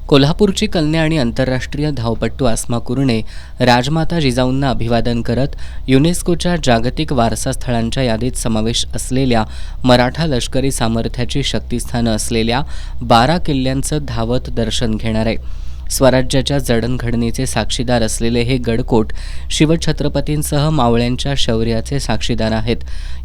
कोल्हापूरची कन्या आणि आंतरराष्ट्रीय धावपटू आस्मा कुरणे राजमाता जिजाऊंना अभिवादन करत युनेस्कोच्या जागतिक वारसा स्थळांच्या यादीत समावेश असलेल्या मराठा लष्करी सामर्थ्याची शक्तिस्थानं असलेल्या 12 किल्ल्यांचं धावत दर्शन घेणार आहे. स्वराज्याच्या जडणघडणीचे साक्षीदार असलेले हे गडकोट शिवछत्रपतींसह मावळ्यांच्या शौर्याचे साक्षीदार आहेत.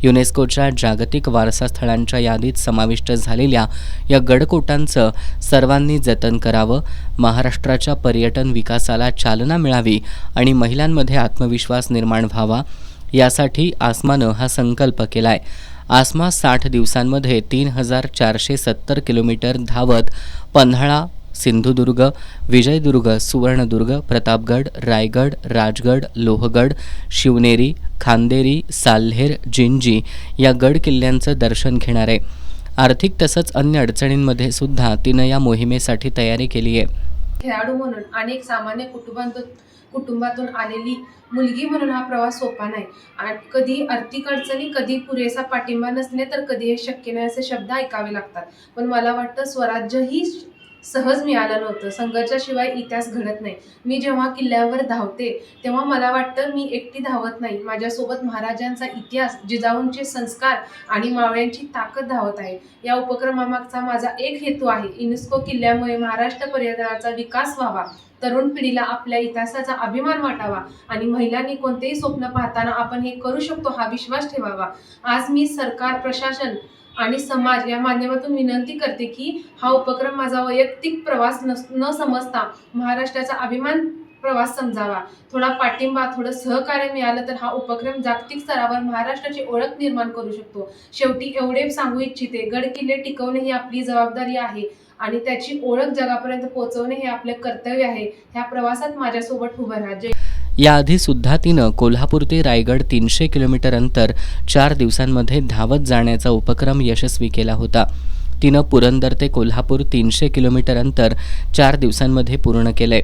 युनेस्कोच्या जागतिक वारसा स्थळांच्या यादीत समाविष्ट झालेल्या या गडकोटांचं सर्वांनी जतन करावं, महाराष्ट्राच्या पर्यटन विकासाला चालना मिळावी आणि महिलांमध्ये आत्मविश्वास निर्माण व्हावा, यासाठी आस्मानं हा संकल्प केलाय. आस्मा 60 दिवसांमध्ये 3470 किलोमीटर धावत पन्हाळा, सिंधुदुर्ग, विजयदुर्ग, सुवर्णदुर्ग, प्रतापगड, रायगड, राजगड, लोहगड, शिवनेरी, खांदेरी, साल्हेर, जिंजी या गड किल्ल्यांचं दर्शन घेणार आहे. आर्थिक तसंच अन्य अडचणींमध्ये सुद्धा तिनं या मोहिमेसाठी तयारी केली आहे. खेळाडू म्हणून आणि एक सामान्य कुटुंबातून आलेली मुलगी म्हणून हा प्रवास सोपा नाही. कधी आर्थिक अडचणी, कधी पुरेसा पाठिंबा नसणे, तर कधी हे शक्य नाही असे शब्द ऐकावे लागतात. पण मला वाटतं स्वराज्य ही सहज मिळालं नव्हतं. संघर्षाशिवाय इतिहास घडत नाही. मी जेव्हा किल्ल्यावर धावते तेव्हा मला वाटतं मी एकटी धावत नाही, माझ्यासोबत महाराजांचा इतिहास, जिजाऊंचे संस्कार आणि मावळ्यांची ताकद धावत आहे. या उपक्रमामागचा माझा एक हेतू आहे, युनेस्को किल्ल्यामुळे महाराष्ट्र पर्यटनाचा विकास व्हावा, तरुण पिढीला आपल्या इतिहासाचा अभिमान वाटावा आणि महिलांनी कोणतेही स्वप्न पाहताना आपण हे करू शकतो हा विश्वास ठेवावा. आज मी सरकार, प्रशासन आणि समाज या माध्यमातून विनंती करते की हा उपक्रम माझा वैयक्तिक प्रवास न समजता महाराष्ट्राचा अभिमान प्रवास समजावा. थोडा पाठिंबा, थोडं सहकार्य मिळालं तर हा उपक्रम जागतिक स्तरावर महाराष्ट्राची ओळख निर्माण करू शकतो. शेवटी एवढे सांगू इच्छिते, गड किल्ले टिकवणे ही आपली जबाबदारी आहे आणि त्याची ओळख जगापर्यंत पोहोचवणे हे आपले कर्तव्य आहे. ह्या प्रवासात माझ्यासोबत उभं राहा. याआधी सुद्धा तिनं कोल्हापूर ते रायगड 300 किलोमीटर अंतर 4 दिवसांमध्ये धावत जाण्याचा उपक्रम यशस्वी केला होता. तिनं पुरंदर ते कोल्हापूर 300 किलोमीटर अंतर 4 दिवसांमध्ये पूर्ण केलंय.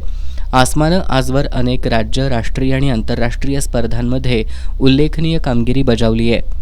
आस्मानं आजवर अनेक राज्य, राष्ट्रीय आणि आंतरराष्ट्रीय स्पर्धांमध्ये उल्लेखनीय कामगिरी बजावली आहे.